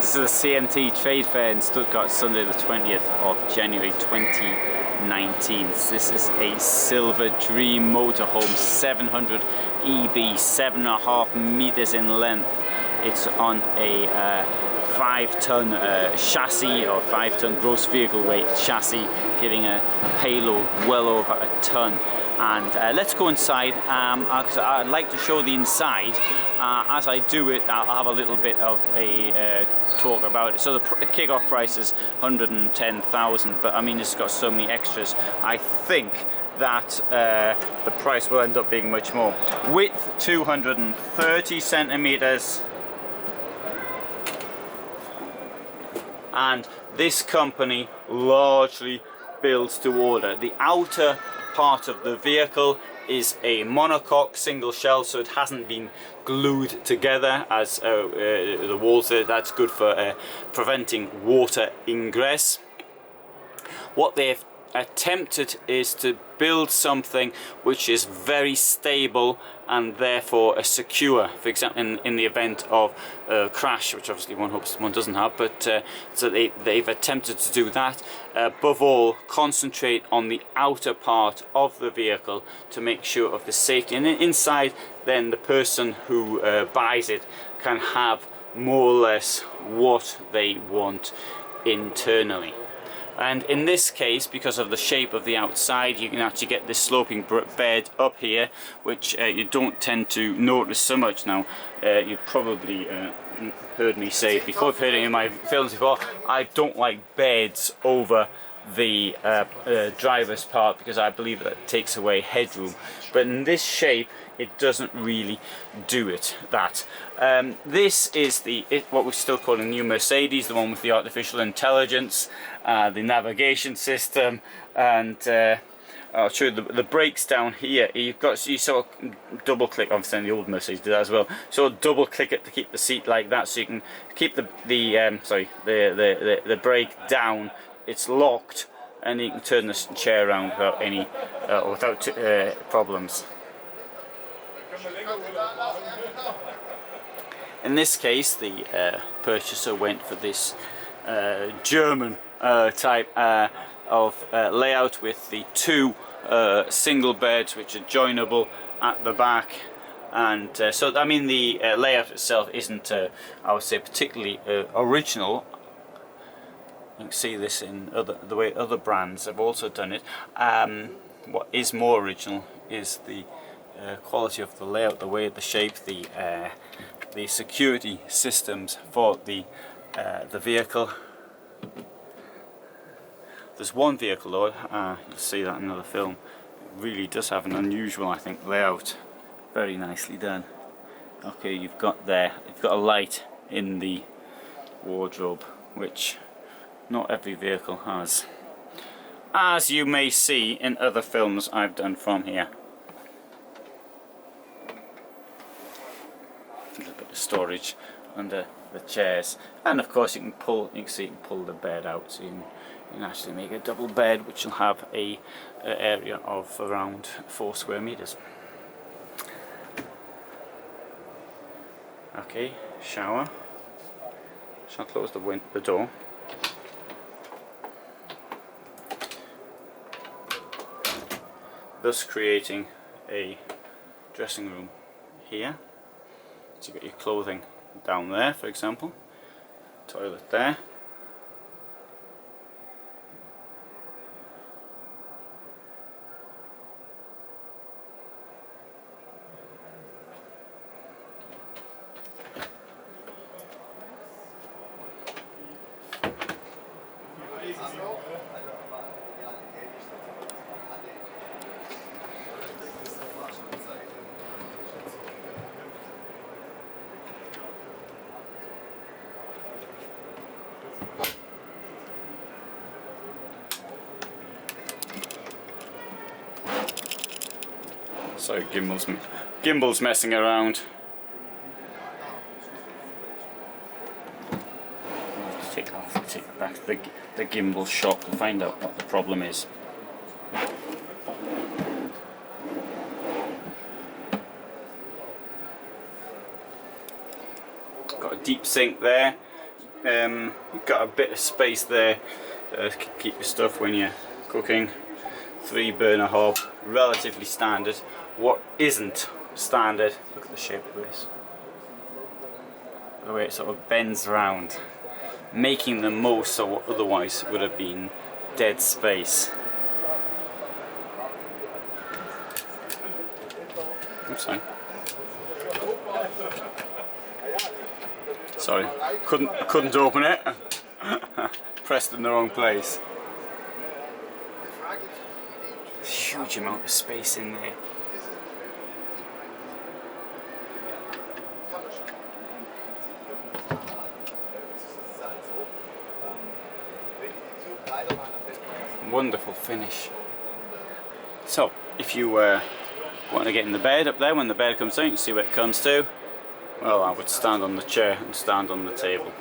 This is the CMT Trade Fair in Stuttgart, Sunday the 20th of January 2019. This is a Silverdream motorhome, 700 EB, 7.5 meters in length. It's on a 5-ton chassis, or 5-ton gross vehicle weight chassis, giving a payload well over a ton. And let's go inside, because I'd like to show the inside. As I do it, I'll have a little bit of a talk about it. So the kick-off price is 110,000, but I mean, it's got so many extras. I think that the price will end up being much more. Width 230 centimeters. And this company largely builds to order. The outer part of the vehicle is a monocoque single shell, so it hasn't been glued together as the walls there. That's good for preventing water ingress. What they've attempted is to build something which is very stable and therefore secure, for example in the event of a crash, which obviously one hopes one doesn't have, but so they've attempted to do that. Above all, concentrate on the outer part of the vehicle to make sure of the safety, and inside then the person who buys it can have more or less what they want internally. And in this case, because of the shape of the outside, you can actually get this sloping bed up here, which you don't tend to notice so much now. You've probably heard me say it before, I've heard it in my films before, I don't like beds over the driver's part, because I believe that takes away headroom. But in this shape, it doesn't really do it. This is what we're still calling new Mercedes, the one with the artificial intelligence, the navigation system, and I'll show you the brakes down here. You sort of double click, obviously the old Mercedes did that as well. So double click it to keep the seat like that, so you can keep the brake down. It's locked, and you can turn the chair around without any problems. In this case, the purchaser went for this German type of layout with the two single beds which are joinable at the back, and so I mean the layout itself isn't I would say particularly original. You can see this in the way other brands have also done it. What is more original is the quality of the layout, the way, the shape, the security systems for the vehicle. There's one vehicle though, you'll see that in another film, it really does have an unusual, I think, layout. Very nicely done. Okay, you've got a light in the wardrobe, which not every vehicle has, as you may see in other films I've done from here. A little bit of storage under the chairs, and of course you can pull the bed out, so you can actually make a double bed, which will have a area of around 4 square meters. Okay, shower. Shall close the door. Thus creating a dressing room here. So you've got your clothing down there, for example. Toilet there. So gimbal's messing around. I'll take back the gimbal shop to find out what the problem is. Got a deep sink there. You've got a bit of space there to keep your stuff when you're cooking. 3-burner hob, relatively standard. What isn't standard, look at the shape of this. The way it sort of bends around, making the most of what otherwise would have been dead space. Oops, sorry, couldn't open it. Pressed in the wrong place. Huge amount of space in there. Wonderful finish. So, if you want to get in the bed up there, when the bed comes down, you can see what it comes to. Well, I would stand on the chair and stand on the table.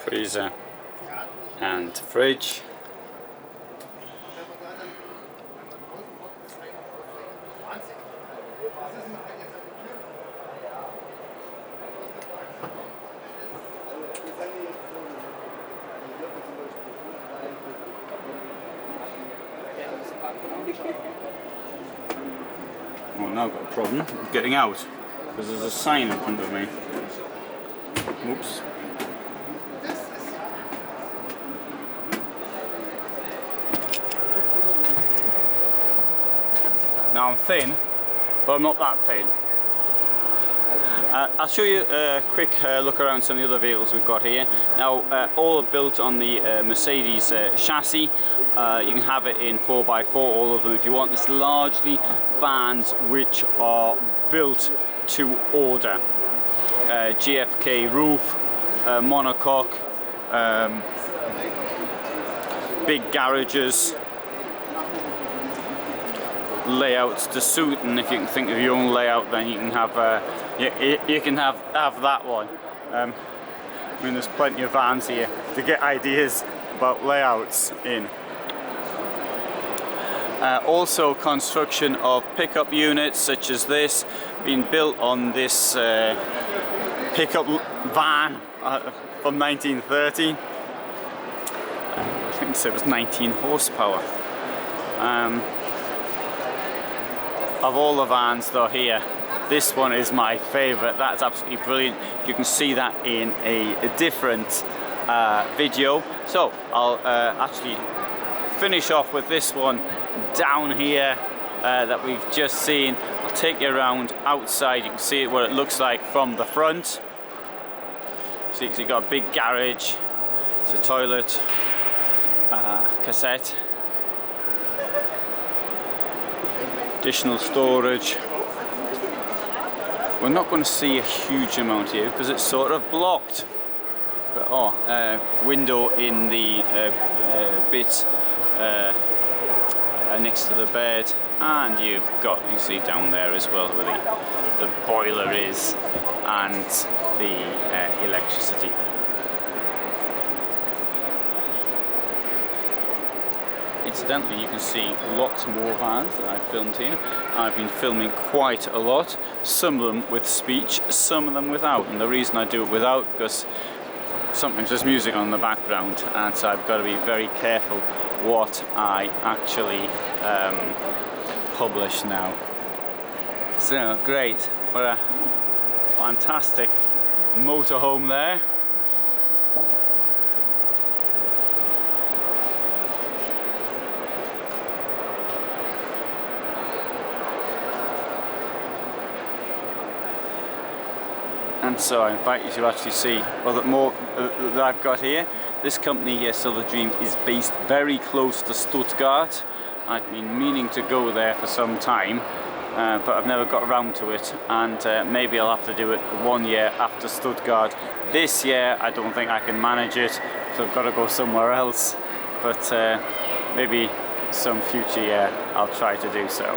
Freezer and fridge. Well, now I've got a problem with getting out because there's a sign in front of me. Oops. Now I'm thin, but I'm not that thin. I'll show you a quick look around some of the other vehicles we've got here. Now, all are built on the Mercedes chassis. You can have it in 4x4, all of them if you want. It's largely vans which are built to order. GFK roof, monocoque, big garages, layouts to suit, and if you can think of your own layout, then you can have you can have that one. I mean, there's plenty of vans here to get ideas about layouts in. Also, construction of pickup units such as this, being built on this pickup van from 1930. I think it was 19 horsepower. Of all the vans though here, this one is my favourite. That's absolutely brilliant. You can see that in a different video. So I'll actually finish off with this one down here that we've just seen. I'll take you around outside. You can see what it looks like from the front. So you can see you've got a big garage. It's a toilet, cassette. Additional storage. We're not going to see a huge amount here because it's sort of blocked. But, window in the bit next to the bed, and you can see down there as well where the boiler is and the electricity. Incidentally, you can see lots more vans that I've filmed here. I've been filming quite a lot, some of them with speech, some of them without. And the reason I do it without, because sometimes there's music on the background, and so I've got to be very careful what I actually publish now. So, great. What a fantastic motorhome there. And so I invite you to actually see more that I've got here. This company here, Silverdream, is based very close to Stuttgart. I've been meaning to go there for some time, but I've never got around to it, and maybe I'll have to do it 1 year after Stuttgart. This year I don't think I can manage it, so I've got to go somewhere else, but maybe some future year I'll try to do so.